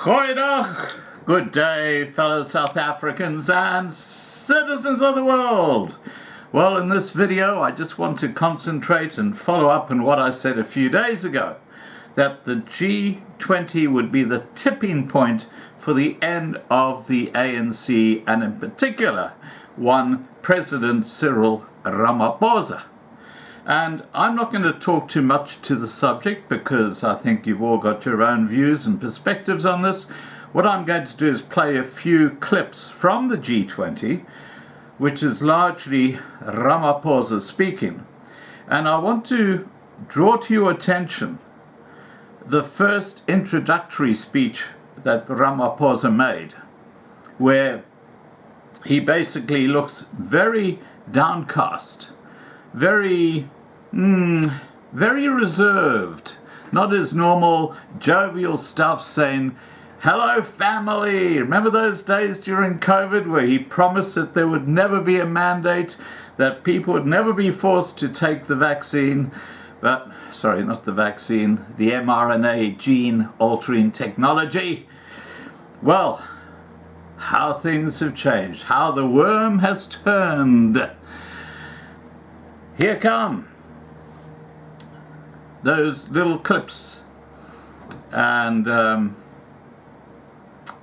Goeiedag, good day, fellow South Africans and citizens of the world. Well, in this video, I just want to concentrate and follow up on what I said a few days ago, that the G20 would be the tipping point for the end of the ANC, and in particular, one President Cyril Ramaphosa. And I'm not going to talk too much to the subject because I think you've all got your own views and perspectives on this. What I'm going to do is play a few clips from the G20, which is largely Ramaphosa speaking. And I want to draw to your attention the first introductory speech that Ramaphosa made, where he basically looks very downcast, very reserved, not his normal jovial stuff saying, "Hello family." Remember those days during COVID where he promised that there would never be a mandate, that people would never be forced to take the vaccine, but, sorry, not the vaccine, the mRNA gene altering technology. Well, how things have changed, how the worm has turned. Here come those little clips, and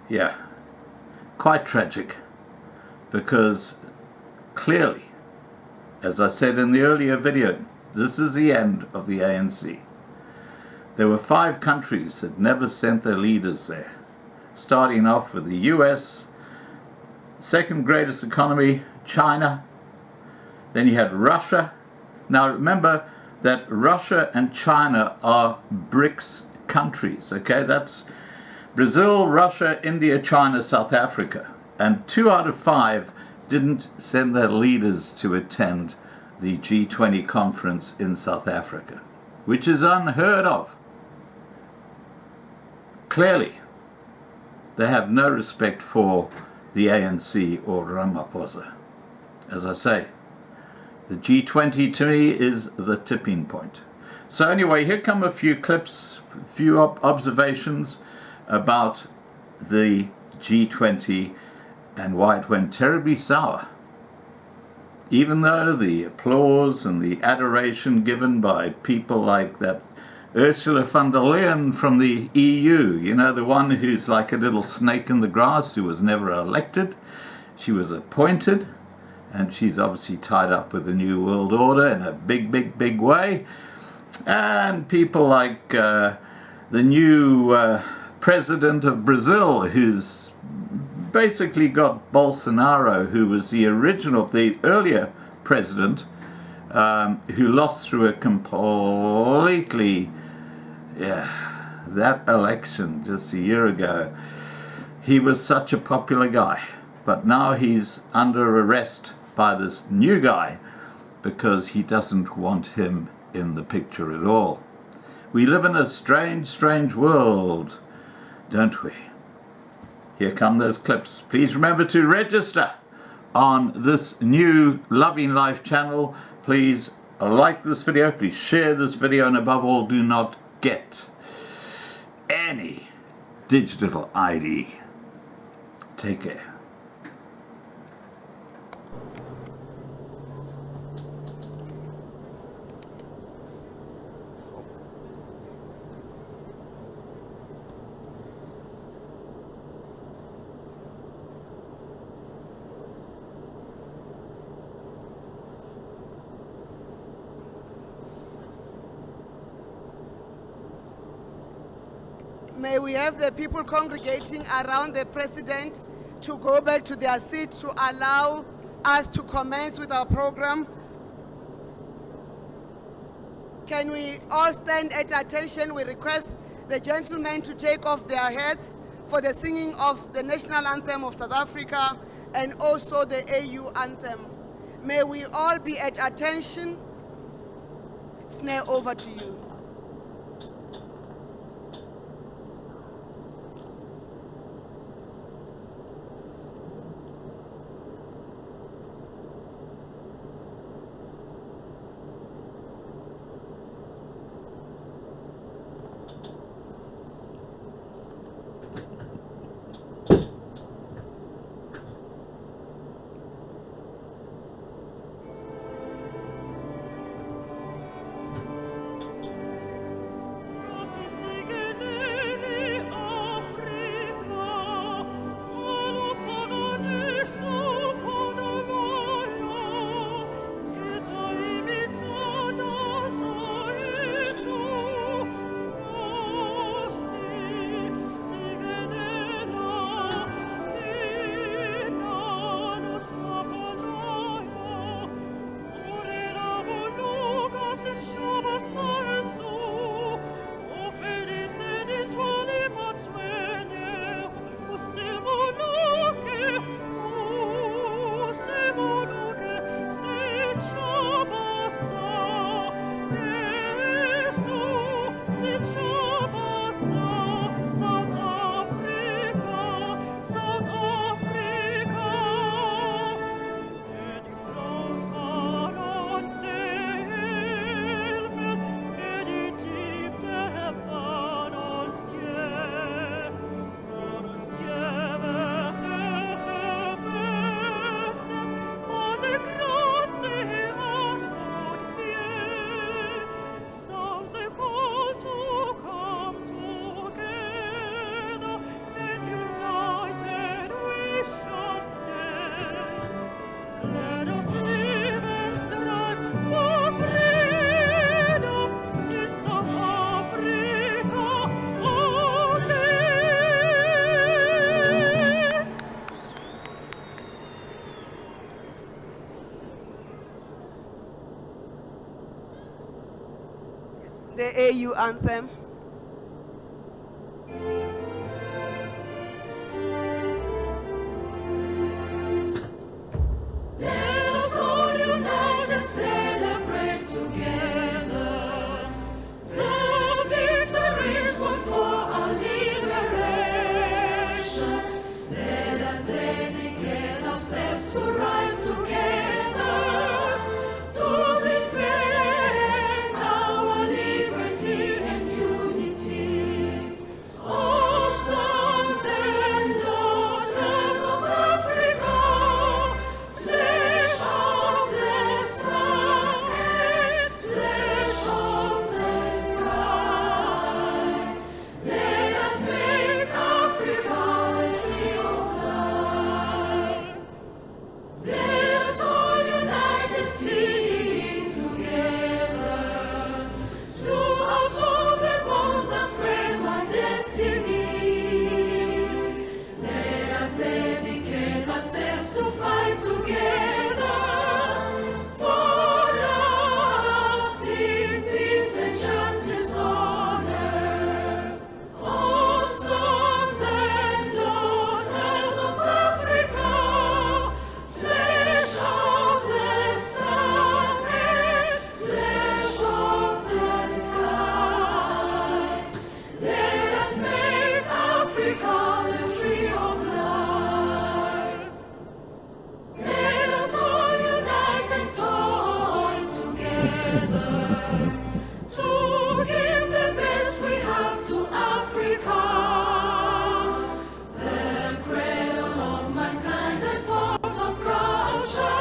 yeah, quite tragic, because clearly, as I said in the earlier video, this is the end of the ANC. There were 5 countries that never sent their leaders there, starting off with the US, second greatest economy, China, then you had Russia. Now remember that Russia and China are BRICS countries, okay? That's Brazil, Russia, India, China, South Africa. And 2 out of 5 didn't send their leaders to attend the G20 conference in South Africa, which is unheard of. Clearly, they have no respect for the ANC or Ramaphosa. As I say, the G20 to me is the tipping point. So anyway, here come a few clips, a few observations about the G20 and why it went terribly sour. Even though the applause and the adoration given by people like that Ursula von der Leyen from the EU, you know, the one who's like a little snake in the grass who was never elected. She was appointed, and she's obviously tied up with the New World Order in a big way. And people like the new president of Brazil, who's basically got Bolsonaro, who was the earlier president, who lost through a completely, that election just a year ago. He was such a popular guy, but now he's under arrest by this new guy because he doesn't want him in the picture at all. We live in a strange world, don't we? Here come those clips. Please remember to register on this new Loving Life channel. Please like this video, please share this video, and above all, do not get any digital ID. Take care. May we have the people congregating around the president to go back to their seat to allow us to commence with our program. Can we all stand at attention? We request the gentlemen to take off their hats for the singing of the national anthem of South Africa and also the AU anthem. May we all be at attention. Snare, over to you. AU anthem. Let us all unite and celebrate together the victories won for our liberation. Let us dedicate ourselves to rise together to defend our liberty and unity. Oh, sons and daughters of Africa, flesh of the sun and flesh of the sky, let us make Africa a tree of life. Let us all unite and sing together to uphold the bonds that frame our destiny. Let us dedicate ourselves to fight together for lasting peace and justice on earth. Oh, sons and daughters of Africa, flesh of the sun and flesh of the sky, let us make Africa the tree of life. Let us all unite and toil together to give the best we have to Africa, the cradle of mankind and font of culture,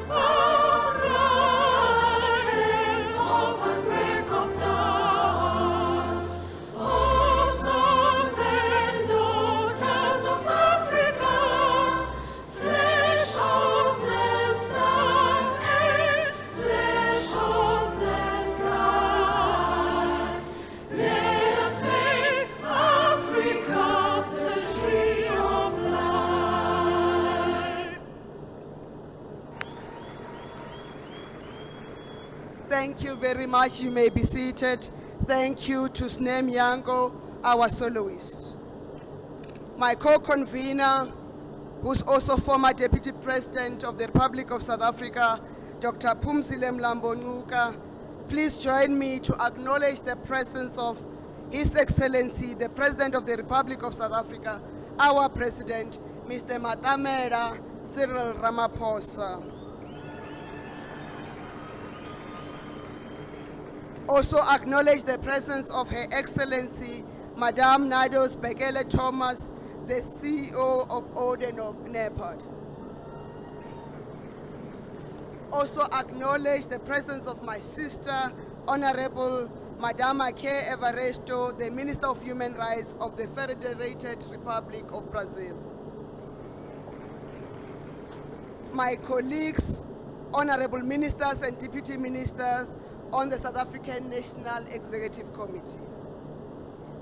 our pride and hope and break of dawn. Oh, sons and daughters of Africa, flesh of the sun and flesh of the sky, let us make Africa the tree of life. Thank you very much. You may be seated. Thank you to Snem Yango, our soloist. My co-convener, who's also former Deputy President of the Republic of South Africa, Dr. Phumzile Mlambo-Ngcuka, please join me to acknowledge the presence of His Excellency, the President of the Republic of South Africa, our President, Mr. Matamela Cyril Ramaphosa. Also acknowledge the presence of Her Excellency, Madame Nados Bekele Thomas, the CEO of Oden Nepad. Also acknowledge the presence of my sister, Honorable Madame Ake Everesto, the Minister of Human Rights of the Federated Republic of Brazil. My colleagues, Honorable Ministers and Deputy Ministers on the South African National Executive Committee.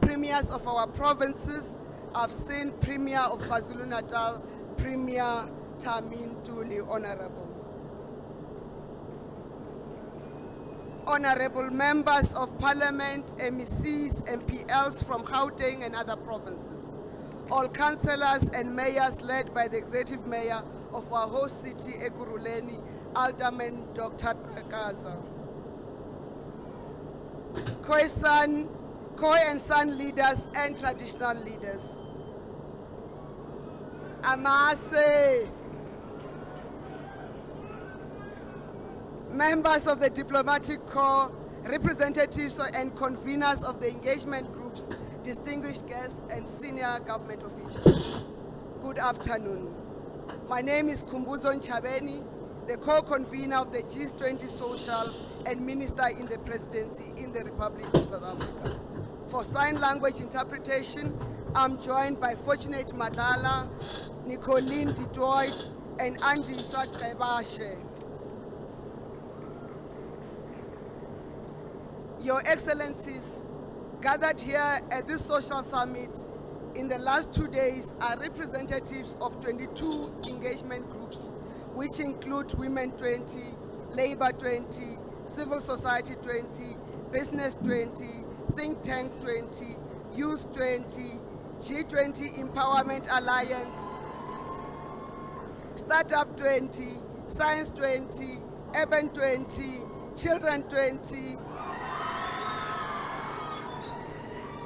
Premiers of our provinces, I've seen Premier of KwaZulu-Natal, Premier Tamin Tuli, Honorable. Honorable Members of Parliament, MECs, MPLs from Gauteng and other provinces. All councillors and mayors led by the Executive Mayor of our host city, Ekurhuleni, Alderman Dr. Kakaza. Khoi and San leaders and traditional leaders. Amase. Members of the Diplomatic Corps, representatives and conveners of the engagement groups, distinguished guests and senior government officials. Good afternoon. My name is Khumbuzo Nchabeni, the co-convener of the G20 Social and Minister in the Presidency in the Republic of South Africa. For sign language interpretation, I'm joined by Fortunate Madlala, Nicoline Dutoit, and Angie Swatrebashe. Your Excellencies, gathered here at this social summit in the last 2 days are representatives of 22 engagement groups, which include Women 20, Labour 20, Civil Society 20, Business 20, Think Tank 20, Youth 20, G20 Empowerment Alliance, Startup 20, Science 20, Urban 20, Children 20,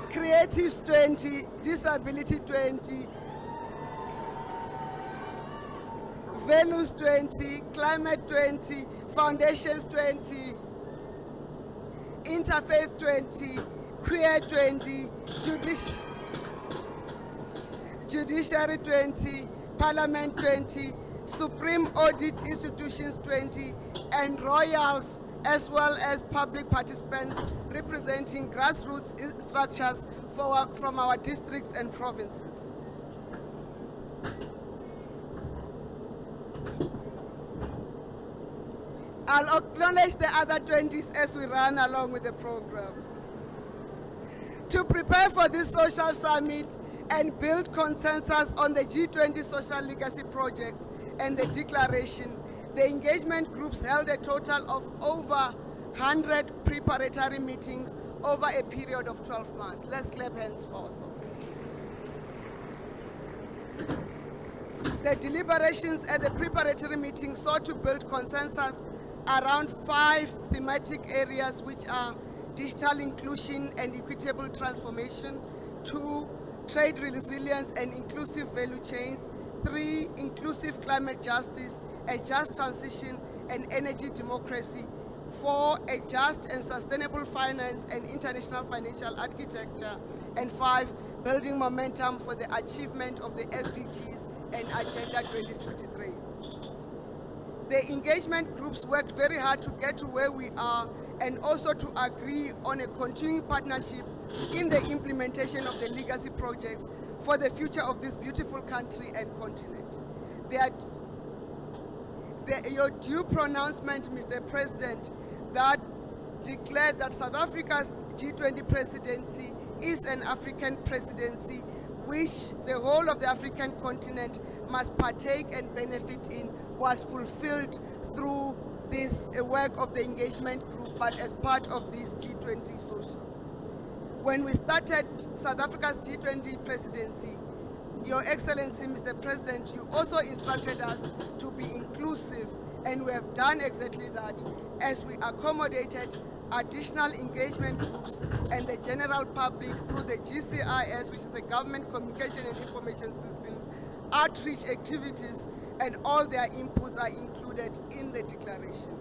Creatives 20, Disability 20, Values 20, Climate 20, Foundations 20, Interfaith 20, Queer 20, Judiciary 20, Parliament 20, Supreme Audit Institutions 20, and Royals, as well as public participants representing grassroots structures from our districts and provinces. I'll acknowledge the other 20s as we run along with the program. To prepare for this social summit and build consensus on the G20 social legacy projects and the declaration, the engagement groups held a total of over 100 preparatory meetings over a period of 12 months. Let's clap hands for ourselves. The deliberations at the preparatory meetings sought to build consensus around 5 thematic areas, which are digital inclusion and equitable transformation, 2, trade resilience and inclusive value chains, 3, inclusive climate justice, a just transition and energy democracy, 4, a just and sustainable finance and international financial architecture, and 5, building momentum for the achievement of the SDGs and Agenda 2063. The engagement groups worked very hard to get to where we are and also to agree on a continuing partnership in the implementation of the legacy projects for the future of this beautiful country and continent. Your due pronouncement, Mr. President, that declared that South Africa's G20 presidency is an African presidency which the whole of the African continent must partake and benefit in, was fulfilled through this work of the engagement group, but as part of this G20 social. When we started South Africa's G20 presidency, Your Excellency, Mr. President, you also instructed us to be inclusive, and we have done exactly that as we accommodated additional engagement groups and the general public through the GCIS, which is the Government Communication and Information Systems, outreach activities, and all their inputs are included in the declaration.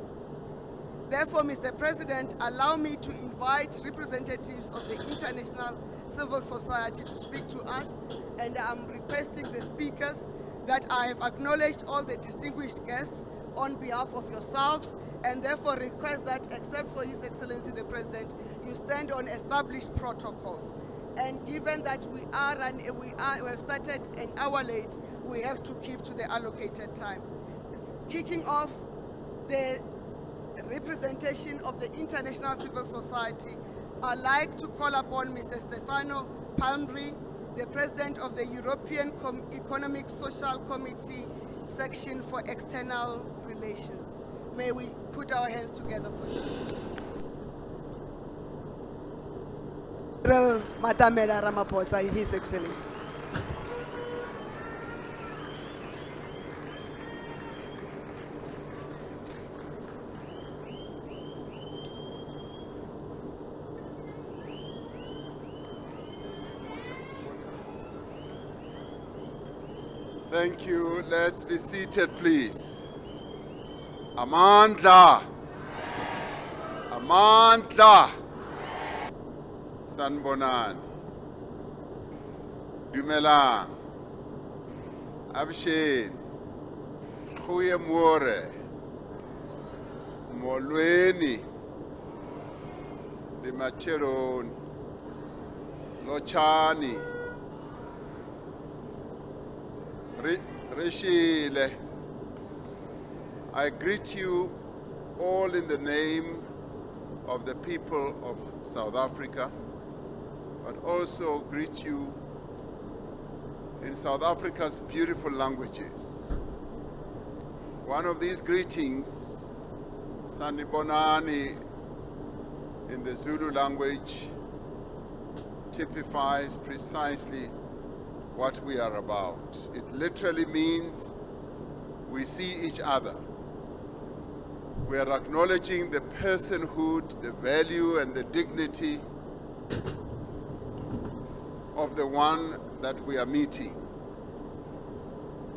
Therefore, Mr. President, allow me to invite representatives of the international civil society to speak to us, and I'm requesting the speakers that I have acknowledged all the distinguished guests on behalf of yourselves, and therefore request that, except for His Excellency the President, you stand on established protocols. And given that we have started an hour late, we have to keep to the allocated time. Kicking off the representation of the international civil society, I'd like to call upon Mr. Stefano Palmri, the President of the European Economic Social Committee Section for External Relations. May we put our hands together for you. Matamela Ramaphosa, His Excellency. Thank you. Let's be seated, please. Amandla. Amandla. Sanbonan. Dumelang. Abshin. Khuye More. Molweni. Limacheron. Lochani. Rishile, I greet you all in the name of the people of South Africa, but also greet you in South Africa's beautiful languages. One of these greetings, Sanibonani, in the Zulu language typifies precisely what we are about. It literally means we see each other. We are acknowledging the personhood, the value, and the dignity of the one that we are meeting.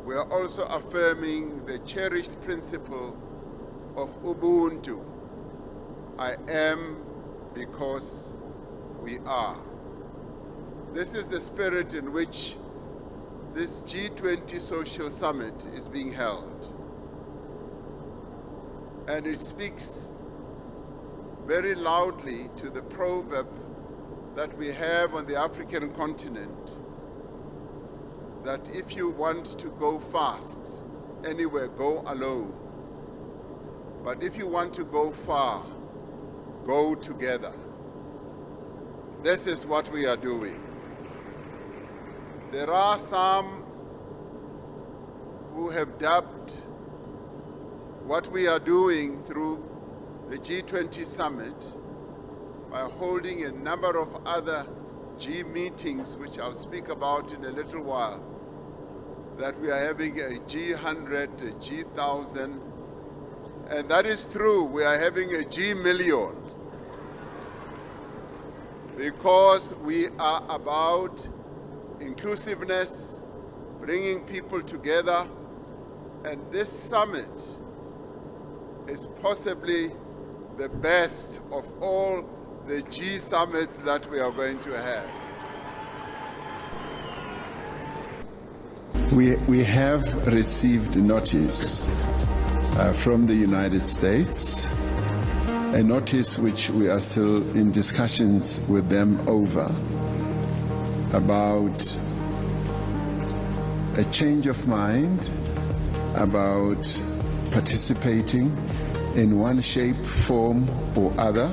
We are also affirming the cherished principle of Ubuntu. I am because we are. This is the spirit in which this G20 Social Summit is being held. And it speaks very loudly to the proverb that we have on the African continent, that if you want to go fast anywhere, go alone. But if you want to go far, go together. This is what we are doing. There are some who have dubbed what we are doing through the G20 summit by holding a number of other G meetings, which I'll speak about in a little while, that we are having a G100, a G1000, and that is true. We are having a G1,000,000 because we are about inclusiveness, bringing people together, and this summit is possibly the best of all the G summits that we are going to have. We have received notice from the United States, a notice which we are still in discussions with them over, about a change of mind about participating in one shape, form, or other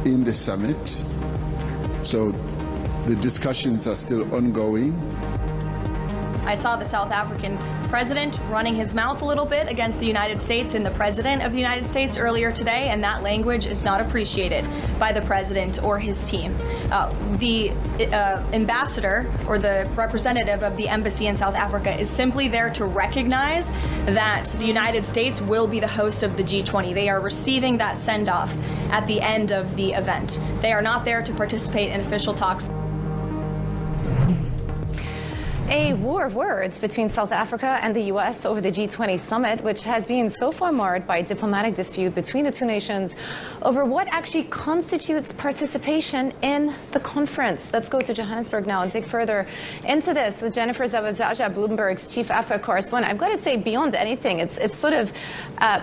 in the summit. So the discussions are still ongoing. I saw the South African president running his mouth a little bit against the United States and the president of the United States earlier today, and that language is not appreciated by the president or his team. The ambassador or the representative of the embassy in South Africa is simply there to recognize that the United States will be the host of the G20. They are receiving that send-off at the end of the event. They are not there to participate in official talks. A war of words between South Africa and the U.S. over the G20 summit, which has been so far marred by a diplomatic dispute between the two nations over what actually constitutes participation in the conference. Let's go to Johannesburg now and dig further into this with Jennifer Zawazaja, Bloomberg's chief Africa correspondent. I've got to say, beyond anything, it's sort of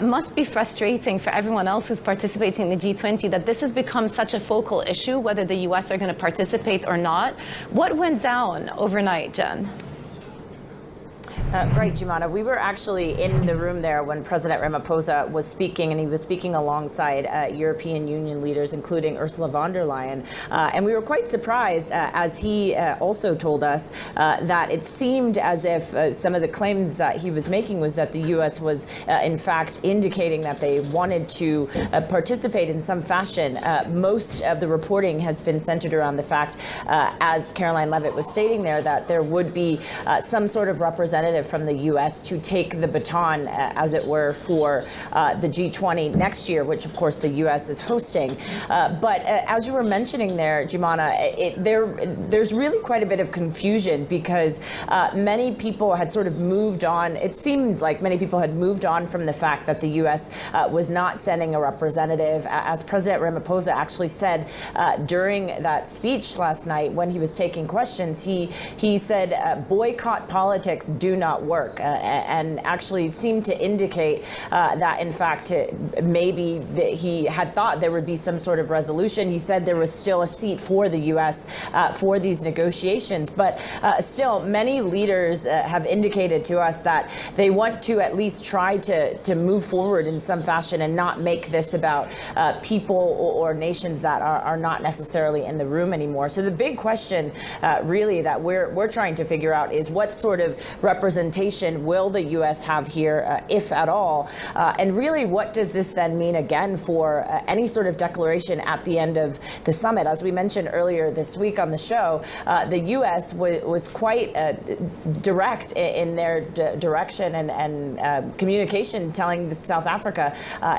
must be frustrating for everyone else who's participating in the G20 that this has become such a focal issue, whether the U.S. are going to participate or not. What went down overnight, Jen? Right, Jumana. We were actually in the room there when President Ramaphosa was speaking, and he was speaking alongside European Union leaders, including Ursula von der Leyen. And we were quite surprised, as he also told us, that it seemed as if some of the claims that he was making was that the U.S. was, in fact, indicating that they wanted to participate in some fashion. Most of the reporting has been centered around the fact, as Caroline Levitt was stating there, that there would be some sort of representative from the U.S. to take the baton, as it were, for the G20 next year, which, of course, the U.S. is hosting. But as you were mentioning there, Jumana, there's really quite a bit of confusion because many people had sort of moved on. It seemed like many people had moved on from the fact that the U.S. Was not sending a representative. As President Ramaphosa actually said during that speech last night when he was taking questions, he said boycott politics do not work, and actually seemed to indicate that, in fact, maybe he had thought there would be some sort of resolution. He said there was still a seat for the U.S. For these negotiations, but still many leaders have indicated to us that they want to at least try to move forward in some fashion and not make this about people or nations that are not necessarily in the room anymore. So the big question really that we're trying to figure out is what sort of representation representation will the U.S. have here, if at all? And really, what does this then mean again for any sort of declaration at the end of the summit? As we mentioned earlier this week on the show, the U.S. was quite direct in their direction and communication, telling South Africa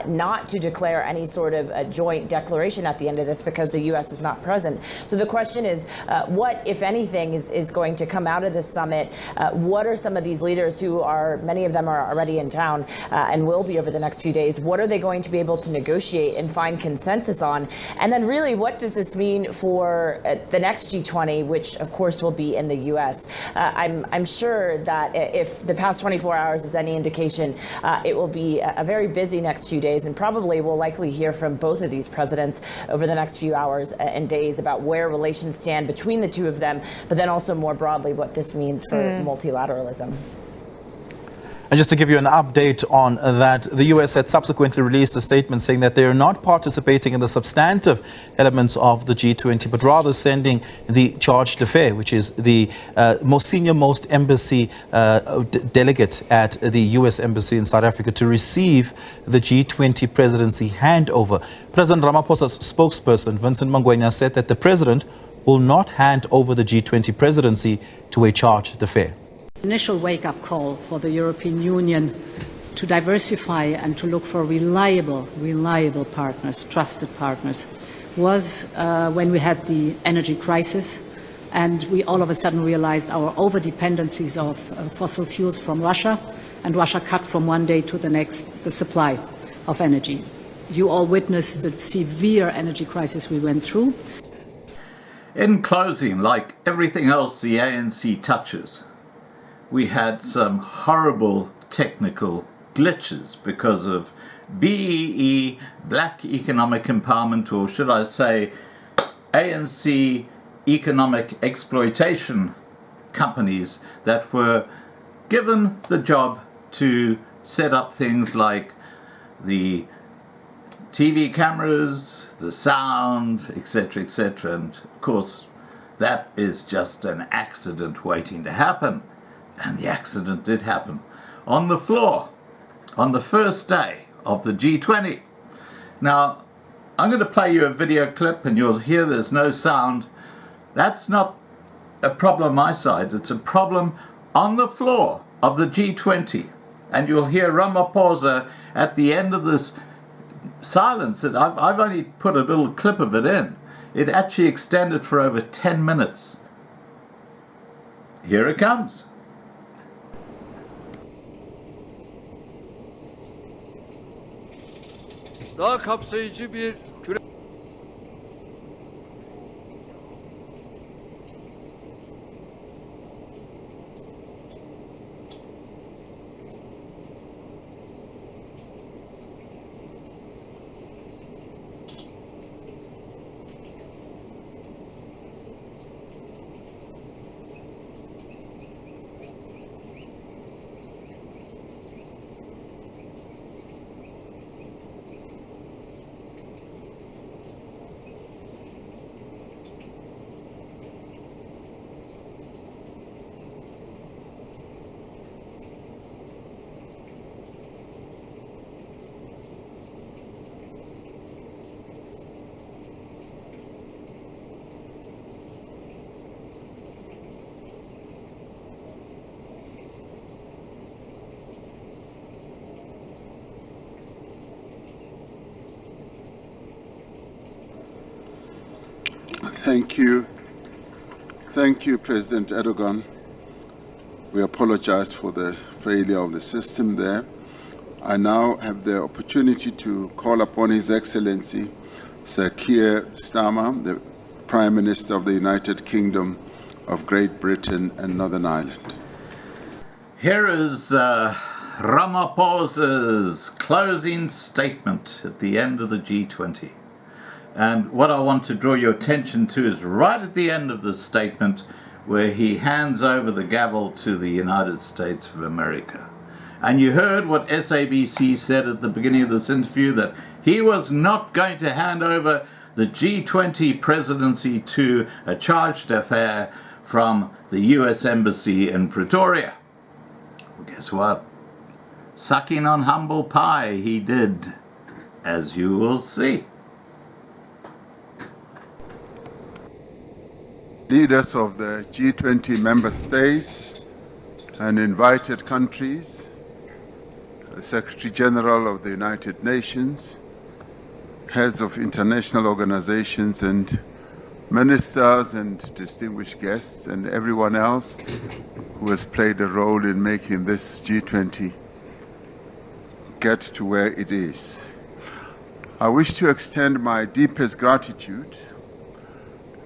not to declare any sort of a joint declaration at the end of this because the U.S. is not present. So the question is, what, if anything, is going to come out of this summit? What are some of these leaders who are, many of them are already in town and will be over the next few days, what are they going to be able to negotiate and find consensus on? And then really, what does this mean for the next G20, which of course will be in the U.S.? I'm sure that if the past 24 hours is any indication, it will be a very busy next few days, and probably we'll likely hear from both of these presidents over the next few hours and days about where relations stand between the two of them, but then also more broadly what this means for multilateralism. And just to give you an update on that, the U.S. had subsequently released a statement saying that they are not participating in the substantive elements of the G20, but rather sending the charge d'affaires, which is the most embassy delegate at the U.S. Embassy in South Africa, to receive the G20 presidency handover. President Ramaphosa's spokesperson, Vincent Mangwenya, said that the president will not hand over the G20 presidency to a charge d'affaires. Initial wake-up call for the European Union to diversify and to look for reliable partners, trusted partners, was when we had the energy crisis, and we all of a sudden realized our over-dependencies of fossil fuels from Russia, and Russia cut from one day to the next the supply of energy. You all witnessed the severe energy crisis we went through. In closing, like everything else the ANC touches, we had some horrible technical glitches because of BEE, Black Economic Empowerment, or should I say ANC economic exploitation companies that were given the job to set up things like the TV cameras, the sound, etc., etc. And of course, that is just an accident waiting to happen. And the accident did happen on the floor on the first day of the G20. Now, I'm going to play you a video clip and you'll hear there's no sound. That's not a problem on my side. It's a problem on the floor of the G20. And you'll hear Ramaphosa at the end of this silence. I've only put a little clip of it in. It actually extended for over 10 minutes. Here it comes. Daha kapsayıcı bir Thank you, President Erdogan. We apologize for the failure of the system there. I now have the opportunity to call upon His Excellency Sir Keir Starmer, the Prime Minister of the United Kingdom of Great Britain and Northern Ireland. Here is Ramaphosa's closing statement at the end of the G20. And what I want to draw your attention to is right at the end of the statement where he hands over the gavel to the United States of America. And you heard what SABC said at the beginning of this interview, that he was not going to hand over the G20 presidency to a charge d'affaires from the US Embassy in Pretoria. Well, guess what? Sucking on humble pie he did, as you will see. Leaders of the G20 member states and invited countries, the Secretary General of the United Nations, heads of international organizations and ministers and distinguished guests and everyone else who has played a role in making this G20 get to where it is. I wish to extend my deepest gratitude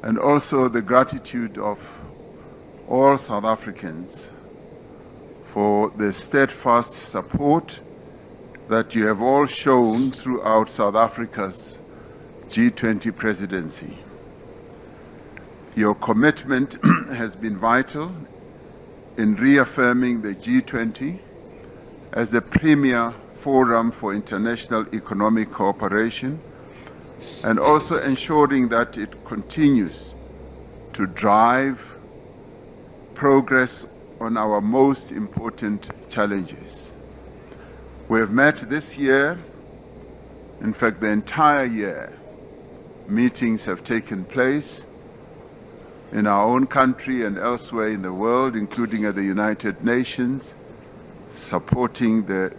and also the gratitude of all South Africans for the steadfast support that you have all shown throughout South Africa's G20 presidency. Your commitment has been vital in reaffirming the G20 as the premier forum for international economic cooperation and also ensuring that it continues to drive progress on our most important challenges. We have met this year, in fact the entire year, meetings have taken place in our own country and elsewhere in the world, including at the United Nations, supporting the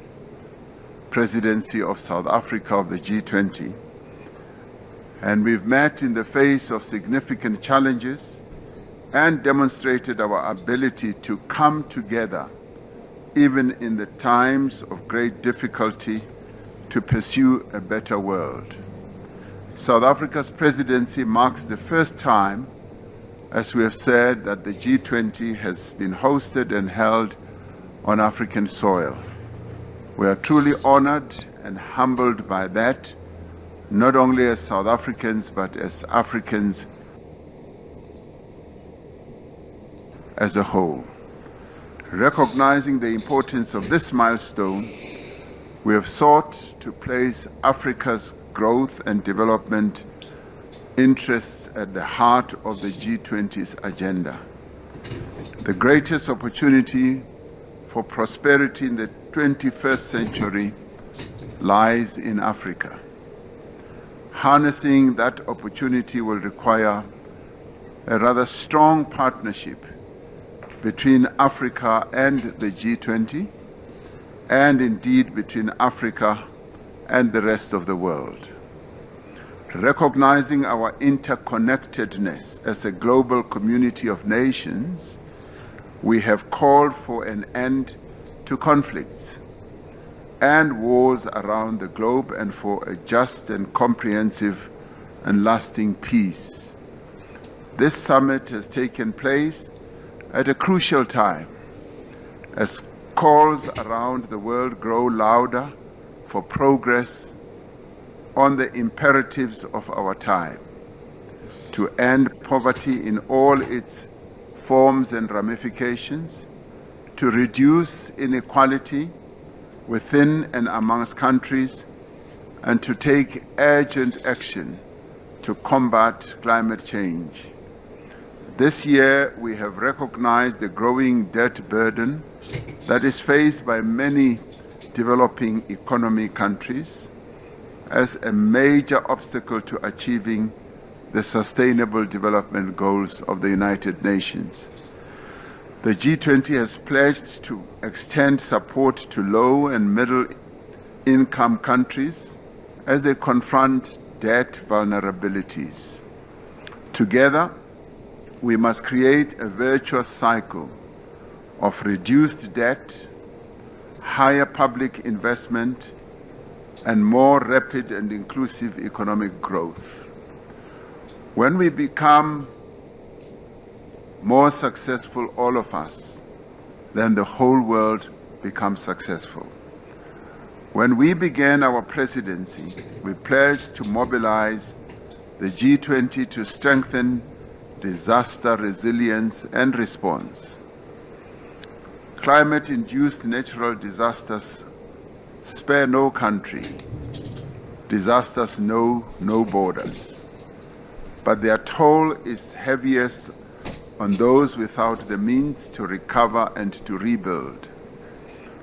presidency of South Africa of the G20. And we've met in the face of significant challenges and demonstrated our ability to come together, even in the times of great difficulty, to pursue a better world. South Africa's presidency marks the first time, as we have said, that the G20 has been hosted and held on African soil. We are truly honored and humbled by that, not only as South Africans, but as Africans as a whole. Recognizing the importance of this milestone, we have sought to place Africa's growth and development interests at the heart of the G20's agenda. The greatest opportunity for prosperity in the 21st century lies in Africa. Harnessing that opportunity will require a rather strong partnership between Africa and the G20, and indeed between Africa and the rest of the world. Recognizing our interconnectedness as a global community of nations, we have called for an end to conflicts and wars around the globe and for a just and comprehensive and lasting peace. This summit has taken place at a crucial time as calls around the world grow louder for progress on the imperatives of our time, to end poverty in all its forms and ramifications, to reduce inequality within and amongst countries, and to take urgent action to combat climate change. This year, we have recognized the growing debt burden that is faced by many developing economy countries as a major obstacle to achieving the Sustainable Development Goals of the United Nations. The G20 has pledged to extend support to low and middle income countries as they confront debt vulnerabilities. Together, we must create a virtuous cycle of reduced debt, higher public investment, and more rapid and inclusive economic growth. When we become more successful, all of us, then the whole world becomes successful. When we began our presidency, we pledged to mobilize the G20 to strengthen disaster resilience and response. Climate-induced natural disasters spare no country. Disasters know no borders. But their toll is heaviest on those without the means to recover and to rebuild.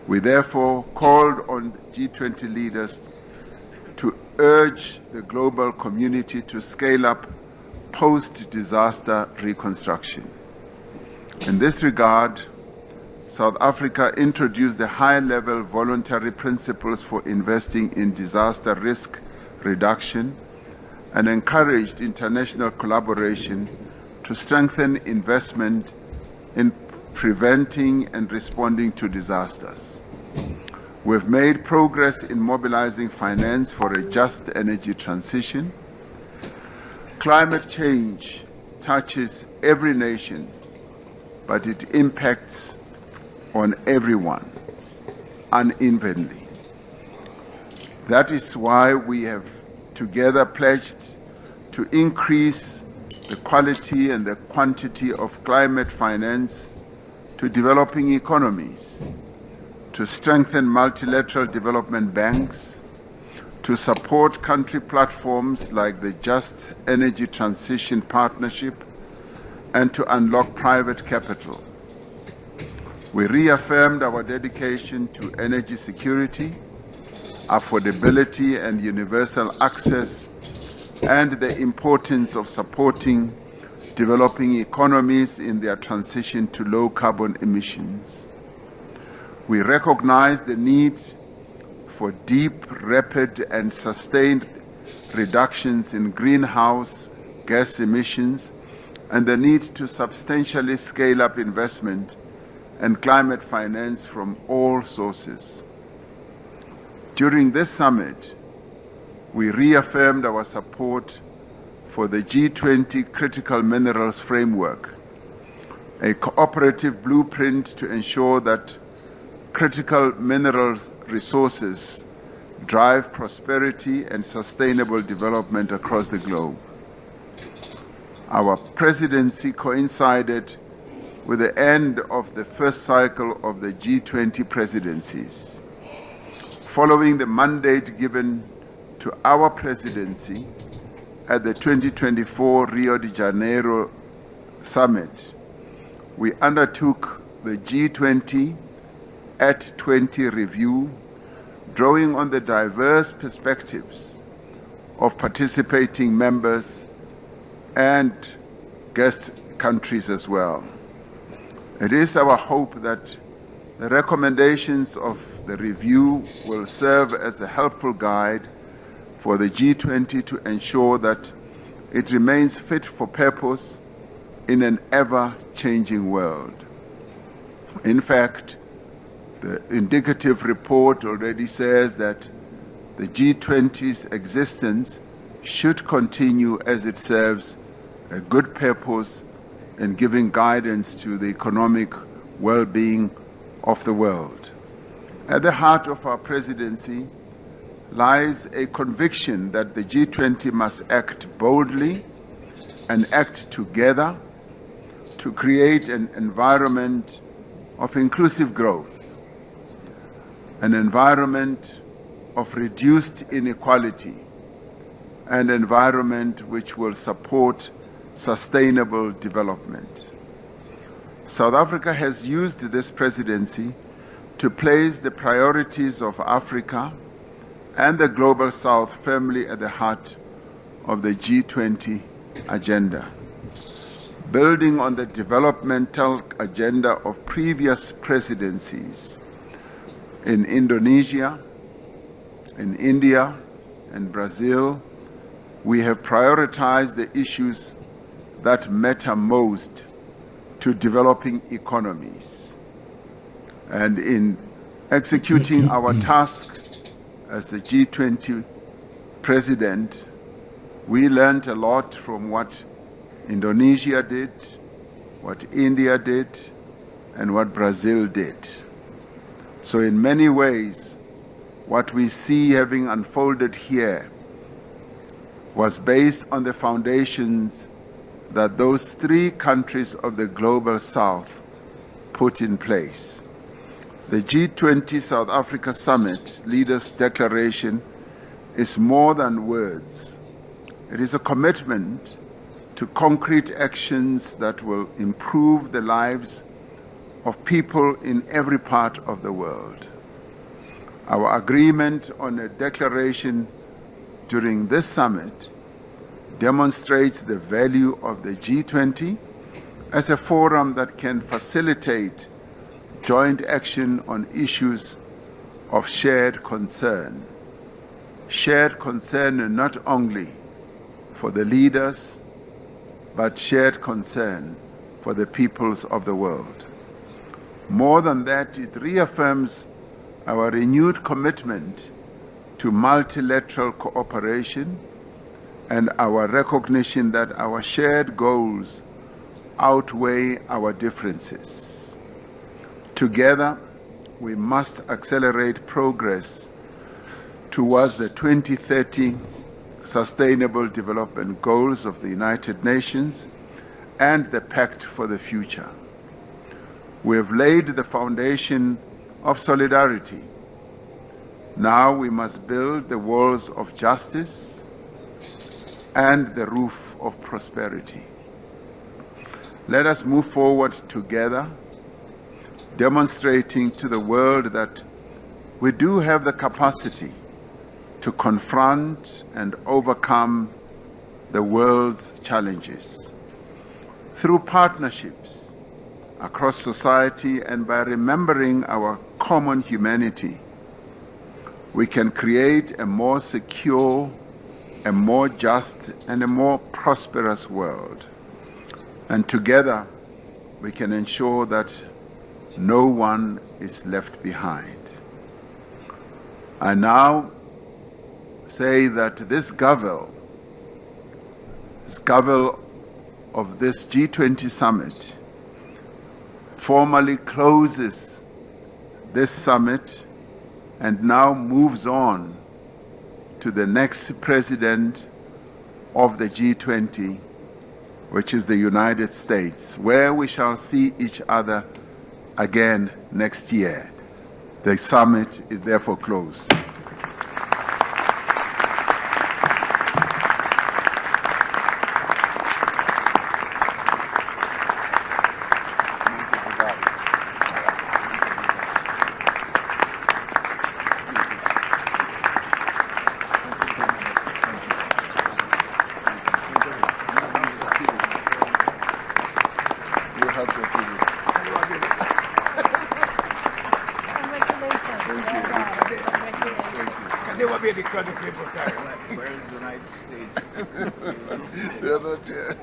We therefore called on G20 leaders to urge the global community to scale up post-disaster reconstruction. In this regard, South Africa introduced the high-level voluntary principles for investing in disaster risk reduction and encouraged international collaboration to strengthen investment in preventing and responding to disasters. We've made progress in mobilizing finance for a just energy transition. Climate change touches every nation, but it impacts on everyone unevenly. That is why we have together pledged to increase the quality and the quantity of climate finance to developing economies, to strengthen multilateral development banks, to support country platforms like the Just Energy Transition Partnership, and to unlock private capital. We reaffirmed our dedication to energy security, affordability and universal access, and the importance of supporting developing economies in their transition to low carbon emissions. We recognize the need for deep, rapid, and sustained reductions in greenhouse gas emissions and the need to substantially scale up investment and climate finance from all sources. During this summit, we reaffirmed our support for the G20 Critical Minerals Framework, a cooperative blueprint to ensure that critical minerals resources drive prosperity and sustainable development across the globe. Our presidency coincided with the end of the first cycle of the G20 presidencies. Following the mandate given to our presidency at the 2024 Rio de Janeiro summit, we undertook the G20 at 20 review, drawing on the diverse perspectives of participating members and guest countries as well. It is our hope that the recommendations of the review will serve as a helpful guide for the G20 to ensure that it remains fit for purpose in an ever-changing world. In fact, the indicative report already says that the G20's existence should continue as it serves a good purpose in giving guidance to the economic well-being of the world. At the heart of our presidency lies a conviction that the G20 must act boldly and act together to create an environment of inclusive growth, an environment of reduced inequality, an environment which will support sustainable development. South Africa has used this presidency to place the priorities of Africa and the Global South firmly at the heart of the G20 agenda. Building on the developmental agenda of previous presidencies in Indonesia, in India, and Brazil, we have prioritized the issues that matter most to developing economies. And in executing our task as the G20 president, we learned a lot from what Indonesia did, what India did, and what Brazil did. So in many ways, what we see having unfolded here was based on the foundations that those three countries of the Global South put in place. The G20 South Africa Summit Leaders' Declaration is more than words. It is a commitment to concrete actions that will improve the lives of people in every part of the world. Our agreement on a declaration during this summit demonstrates the value of the G20 as a forum that can facilitate joint action on issues of shared concern. Shared concern not only for the leaders, but shared concern for the peoples of the world. More than that, it reaffirms our renewed commitment to multilateral cooperation and our recognition that our shared goals outweigh our differences. Together, we must accelerate progress towards the 2030 Sustainable Development Goals of the United Nations and the Pact for the Future. We have laid the foundation of solidarity. Now we must build the walls of justice and the roof of prosperity. Let us move forward together, demonstrating to the world that we do have the capacity to confront and overcome the world's challenges. Through partnerships across society and by remembering our common humanity, we can create a more secure, a more just, and a more prosperous world. And together, we can ensure that no one is left behind. I now say that this gavel of this G20 summit formally closes this summit and now moves on to the next president of the G20, which is the United States, where we shall see each other again next year. The summit is therefore closed. Where's the United States? They're not here.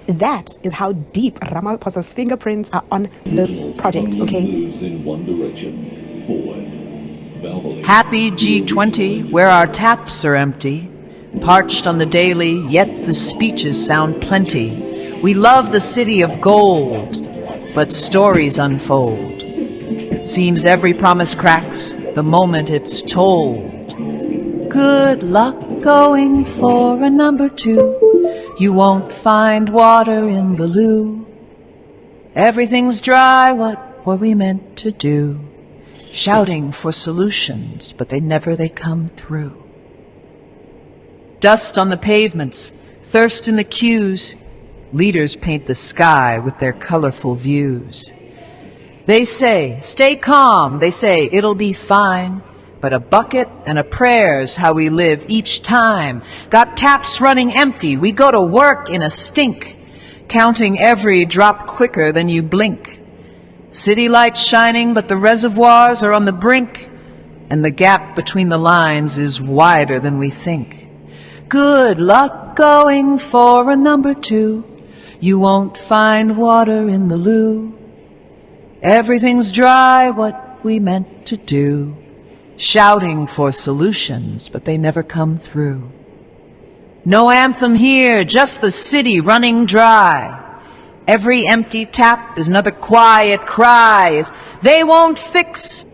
That is how deep Ramaphosa's fingerprints are on this project, okay? Happy G20, where our taps are empty, parched on the daily, yet the speeches sound plenty. We love the city of gold, but stories unfold. Seems every promise cracks the moment it's told. Good luck going for a number 2. You won't find water in the loo. Everything's dry, what were we meant to do? Shouting for solutions, but they come through. Dust on the pavements, thirst in the queues. Leaders paint the sky with their colorful views. They say, stay calm, they say, it'll be fine. But a bucket and a prayer's how we live each time. Got taps running empty, we go to work in a stink, counting every drop quicker than you blink. City lights shining, but the reservoirs are on the brink. and the gap between the lines is wider than we think. Good luck going for a number 2. You won't find water in the loo. Everything's dry, what we meant to do. Shouting for solutions, but they never come through. No anthem here, just the city running dry. Every empty tap is another quiet cry. If they won't fix,